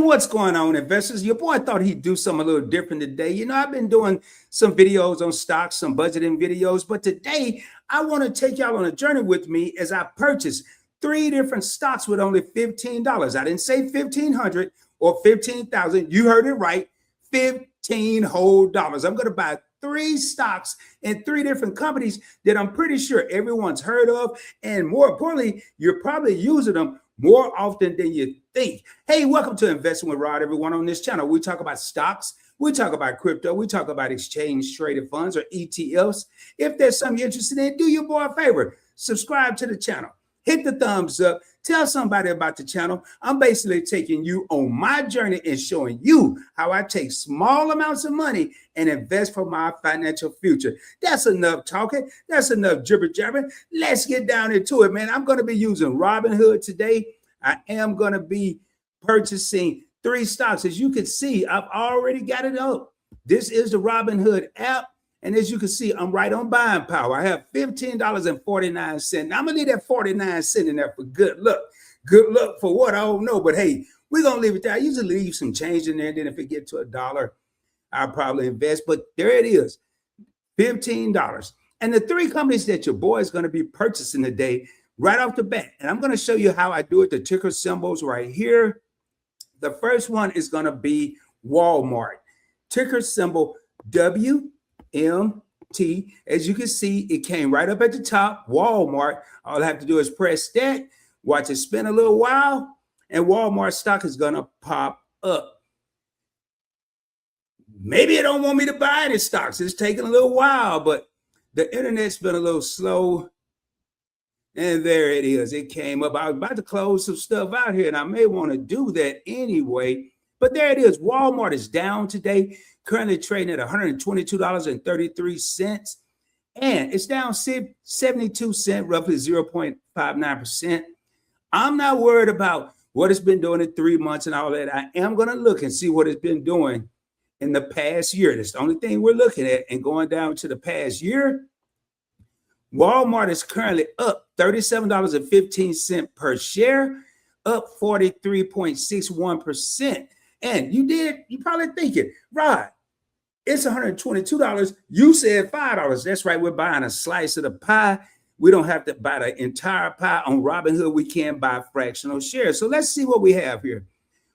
what's going on, investors? Your boy thought he'd do something a little different today. You know, I've been doing some videos on stocks, some budgeting videos, but today I want to take y'all on a journey with me as I purchase 3 different stocks with only $15. I didn't say 1,500 or 15,000. You heard it right, 15 whole dollars. I'm going to buy 3 stocks in 3 different companies that I'm pretty sure everyone's heard of, and more importantly, you're probably using them more often than you think. Hey, welcome to Investing with Rod, everyone. On this channel, we talk about stocks, we talk about crypto, we talk about exchange traded funds or ETFs. If there's something you're interested in, do your boy a favor, subscribe to the channel, hit the thumbs up, tell somebody about the channel. I'm basically taking you on my journey and showing you how I take small amounts of money and invest for my financial future. That's enough talking. That's enough jibber jabbering. Let's get down into it, man. I'm going to be using Robinhood today. I am going to be purchasing 3 stocks. As you can see, I've already got it up. This is the Robinhood app. And as you can see, I'm right on buying power. I have $15.49. Now, I'm going to leave that 49 cents in there for good luck. Good luck for what? I don't know. But hey, we're going to leave it there. I usually leave some change in there. And then if it gets to $1, I'll probably invest. But there it is, $15. And the 3 companies that your boy is going to be purchasing today, right off the bat. And I'm going to show you how I do it. The ticker symbols right here. The first one is going to be Walmart. Ticker symbol WMT. As you can see, it came right up at the top, Walmart. All I have to do is press that, watch it spin a little while, and Walmart stock is going to pop up. Maybe it don't want me to buy any stocks. It's taking a little while, but the internet's been a little slow. And there it is. It came up. I was about to close some stuff out here, and I may want to do that anyway. But there it is. Walmart is down today, currently trading at $122.33. And it's down 72 cents, roughly 0.59%. I'm not worried about what it's been doing in 3 months and all that. I am going to look and see what it's been doing in the past year. That's the only thing we're looking at. And going down to the past year, Walmart is currently up $37.15 per share, up 43.61%. And you're probably thinking, Rod, it's $122. You said $5. That's right. We're buying a slice of the pie. We don't have to buy the entire pie. On Robinhood, we can buy fractional shares. So let's see what we have here.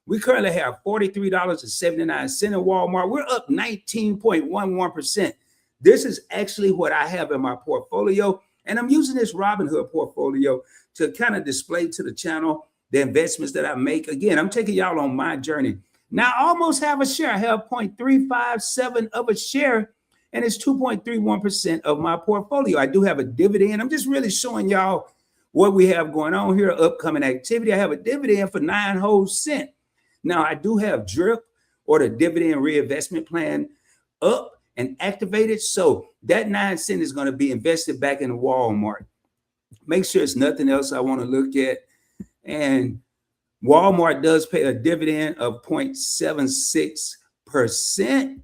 We currently have $43.79 in Walmart. We're up 19.11%. This is actually what I have in my portfolio. And I'm using this Robinhood portfolio to kind of display to the channel the investments that I make. Again, I'm taking y'all on my journey. Now, I almost have a share. I have 0.357 of a share, and it's 2.31% of my portfolio. I do have a dividend. I'm just really showing y'all what we have going on here, upcoming activity. I have a dividend for 9 whole cents. Now, I do have DRIP, or the dividend reinvestment plan, up and activated. So that 9 cents is going to be invested back in Walmart. Make sure it's nothing else I want to look at. And Walmart does pay a dividend of 0.76%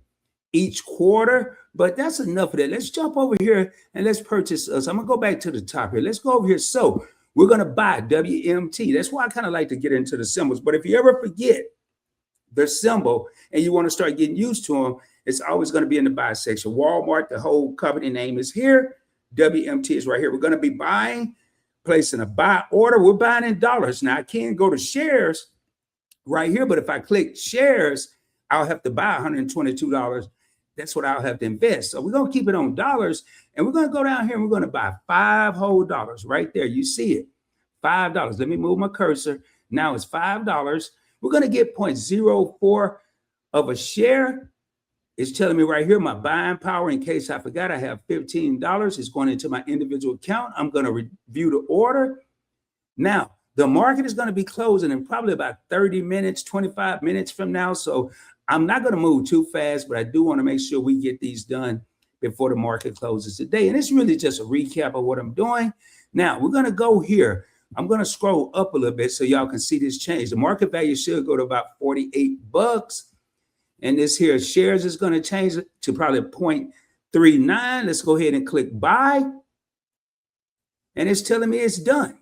each quarter, but that's enough of that. Let's jump over here and let's purchase us. I'm going to go back to the top here. Let's go over here. So we're going to buy WMT. That's why I kind of like to get into the symbols. But if you ever forget the symbol and you want to start getting used to them, it's always going to be in the buy section. Walmart, the whole company name is here. WMT is right here. We're going to be buying, placing a buy order. We're buying in dollars. Now, I can go to shares right here, but if I click shares, I'll have to buy $122. That's what I'll have to invest. So we're going to keep it on dollars, and we're going to go down here and we're going to buy 5 whole dollars right there. You see it, $5. Let me move my cursor. Now it's $5. We're going to get 0.04 of a share. It's telling me right here, my buying power, in case I forgot, I have $15. It's going into my individual account. I'm going to review the order. Now, the market is going to be closing in probably about 30 minutes, 25 minutes from now. So I'm not going to move too fast, but I do want to make sure we get these done before the market closes today. And it's really just a recap of what I'm doing. Now, we're going to go here. I'm going to scroll up a little bit so y'all can see this change. The market value should go to about 48 bucks. And this here shares is going to change to probably 0.39. Let's go ahead and click buy. And it's telling me it's done.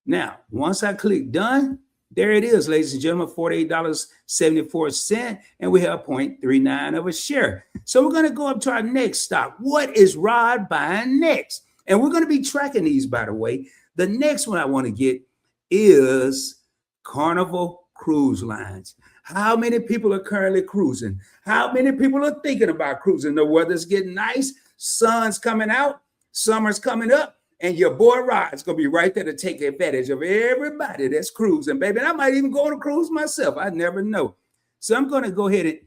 Now, once I click done, There it is, ladies and gentlemen, $48.74, and we have 0.39 of a share. So we're going to go up to our next stock. What is Rod buying next? And we're going to be tracking these, by the way. The next one I want to get is Carnival Cruise Lines. How many people are currently cruising? How many people are thinking about cruising? The weather's getting nice, sun's coming out, summer's coming up, and your boy Rod's going to be right there to take advantage of everybody that's cruising, baby. And I might even go on a cruise myself. I never know. So I'm going to go ahead and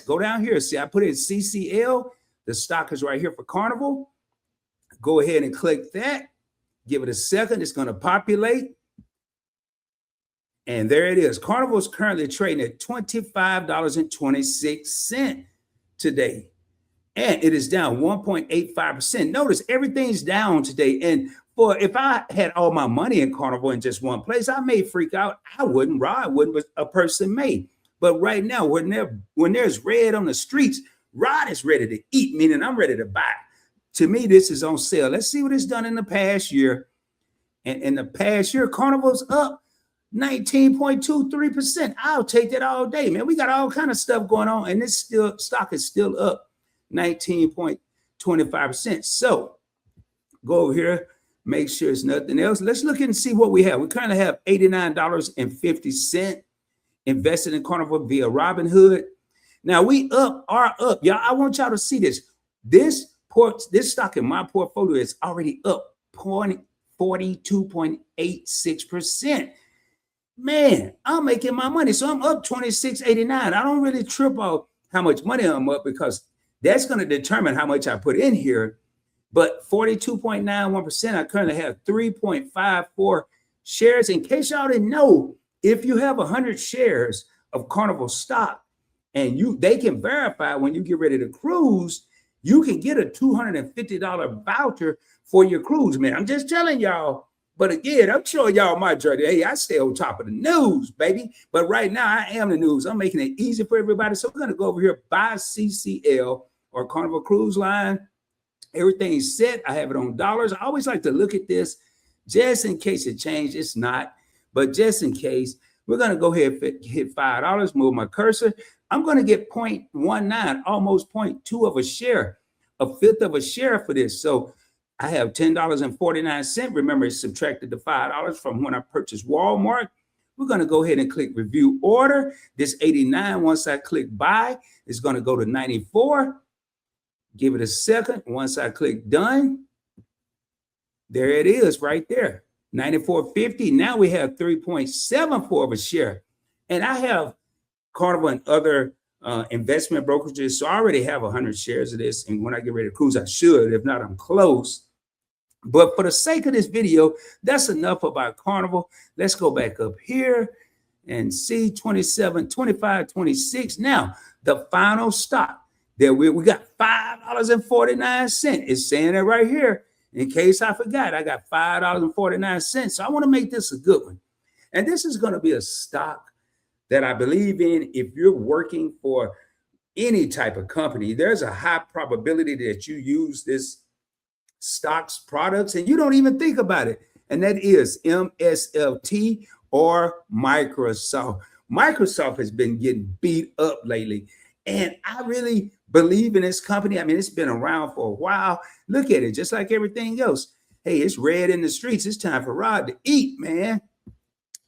go down here. See, I put in CCL. The stock is right here for Carnival. Go ahead and click that. Give it a second. It's going to populate. And there it is. Carnival is currently trading at $25.26 today. And it is down 1.85%. Notice everything's down today. And if I had all my money in Carnival in just one place, I may freak out. I wouldn't, Rod wouldn't, but a person may. But right now, when there's red on the streets, Rod is ready to eat, meaning I'm ready to buy. To me, this is on sale. Let's see what it's done in the past year. And in the past year, Carnival's up 19.23%. I'll take that all day, man. We got all kind of stuff going on, and this stock is still up 19.25%. So go over here, make sure it's nothing else. Let's look and see what we have. We currently have $89.50 invested in Carnival via Robinhood. Now we are up. Y'all, I want y'all to see this. This stock in my portfolio is already up 42.86%. Man, I'm making my money. So I'm up 26.89. I don't really trip out how much money I'm up because that's going to determine how much I put in here. But 42.91%, I currently have 3.54 shares. In case y'all didn't know, if you have 100 shares of Carnival stock and they can verify when you get ready to cruise, you can get a $250 voucher for your cruise, man. I'm just telling y'all. But again, I'm showing y'all my journey. Hey, I stay on top of the news, baby. But right now, I am the news. I'm making it easy for everybody. So we're going to go over here, buy CCL or Carnival Cruise Line. Everything's set. I have it on dollars. I always like to look at this just in case it changed. It's not. But just in case, we're going to go ahead and hit $5. Move my cursor. I'm going to get 0.19, almost 0.2 of a share, a fifth of a share for this. So I have $10.49. Remember, it's subtracted the $5 from when I purchased Walmart. We're going to go ahead and click review order. This 89, once I click buy, is going to go to 94. Give it a second. Once I click done, there it is right there. 94.50. Now we have 3.74 of a share. And I have Carnival and other investment brokerages. So I already have 100 shares of this. And when I get ready to cruise, I should. If not, I'm close. But for the sake of this video, that's enough about Carnival. Let's go back up here and see 27, 25, 26. Now, the final stock that we got $5.49. It's saying it right here. In case I forgot, I got $5.49. So I want to make this a good one. And this is going to be a stock that I believe in. If you're working for any type of company, there's a high probability that you use this stock's products and you don't even think about it. And that is MSLT or Microsoft. Microsoft has been getting beat up lately. And I really believe in this company. I mean, it's been around for a while. Look at it, just like everything else. Hey, it's red in the streets. It's time for Rod to eat, man.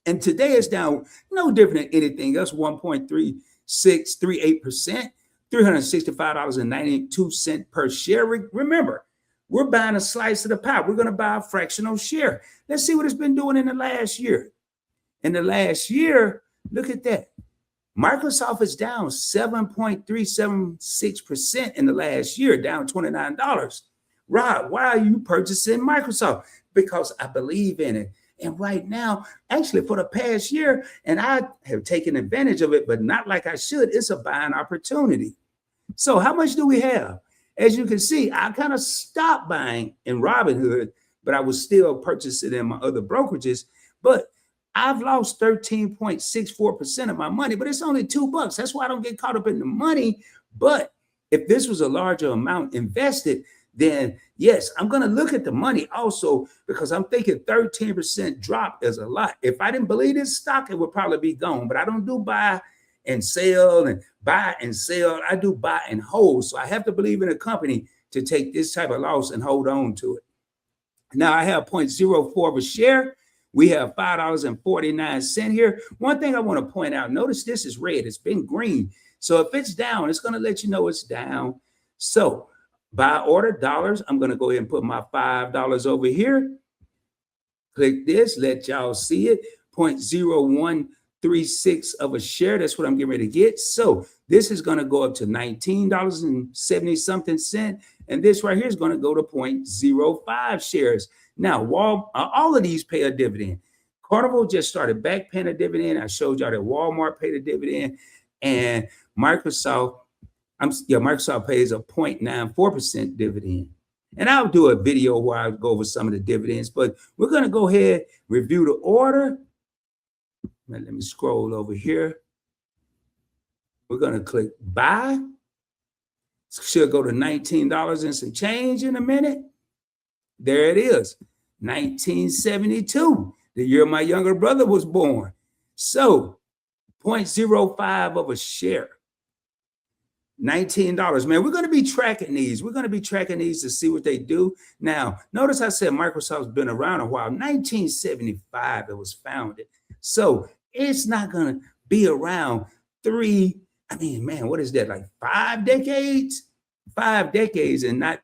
And today it's down no different than anything else, 1.3638%, $365.92 per share. Remember, we're buying a slice of the pie. We're going to buy a fractional share. Let's see what it's been doing in the last year. In the last year, look at that. Microsoft is down 7.376% in the last year, down $29. Rod, why are you purchasing Microsoft? Because I believe in it. And right now, actually for the past year, and I have taken advantage of it, but not like I should, it's a buying opportunity. So how much do we have? As you can see, I kind of stopped buying in Robinhood, but I was still purchasing in my other brokerages. But I've lost 13.64% of my money, but it's only $2. That's why I don't get caught up in the money. But if this was a larger amount invested, then yes, I'm going to look at the money also, because I'm thinking 13% drop is a lot. If I didn't believe this stock, it would probably be gone. But I don't do buy and sell and buy and sell. I do buy and hold. So I have to believe in a company to take this type of loss and hold on to it. Now I have 0.04 of a share. We have $5.49 here. One thing I want to point out, notice this is red. It's been green. So if it's down, it's going to let you know it's down. So buy order dollars. I'm going to go ahead and put my $5 over here. Click this, let y'all see it. 0.0136 of a share. That's what I'm getting ready to get. So this is going to go up to $19.70 something cent. And this right here is going to go to 0.05 shares. Now, all of these pay a dividend. Carnival just started back paying a dividend. I showed y'all that Walmart paid a dividend, and Microsoft pays a 0.94% dividend. And I'll do a video where I'll go over some of the dividends, but we're going to go ahead, review the order. Let me scroll over here. We're going to click buy. Should go to $19 and some change in a minute. There it is, 1972, the year my younger brother was born. So 0.05 of a share. $19, man. We're going to be tracking these. We're going to be tracking these to see what they do. Now, notice I said Microsoft's been around a while. 1975, it was founded. So it's not going to be around what is that, like 5 decades? 5 decades and not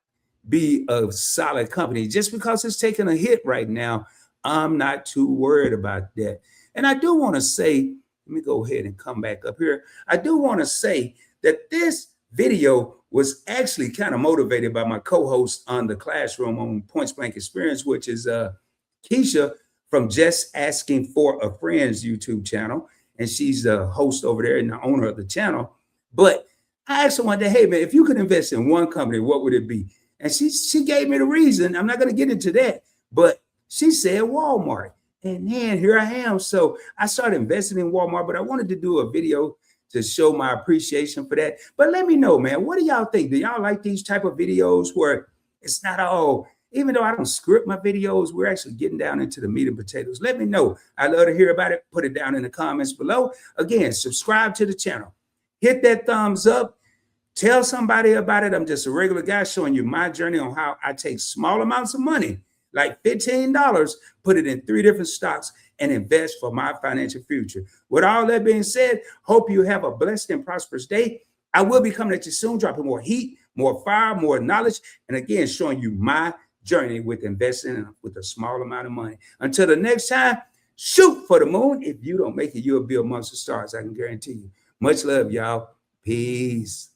be a solid company. Just because it's taking a hit right now, I'm not too worried about that. And I do want to say, let me go ahead and come back up here. I do want to say that this video was actually kind of motivated by my co-host on the Classroom on Point Blank Experience, which is Keisha from Just Asking for a Friend's YouTube channel. And she's the host over there and the owner of the channel. But I asked her one day, hey, man, if you could invest in one company, what would it be? And she gave me the reason. I'm not going to get into that, but she said Walmart. And then here I am. So I started investing in Walmart, but I wanted to do a video to show my appreciation for that. But let me know, man, what do y'all think? Do y'all like these type of videos where it's not all, even though I don't script my videos, we're actually getting down into the meat and potatoes? Let me know. I'd love to hear about it. Put it down in the comments below. Again, subscribe to the channel. Hit that thumbs up. Tell somebody about it. I'm just a regular guy showing you my journey on how I take small amounts of money, like $15, put it in 3 different stocks and invest for my financial future. With all that being said, hope you have a blessed and prosperous day. I will be coming at you soon, dropping more heat, more fire, more knowledge, and again, showing you my journey with investing with a small amount of money. Until the next time, shoot for the moon. If you don't make it, you'll be amongst the stars, I can guarantee you. Much love, y'all. Peace.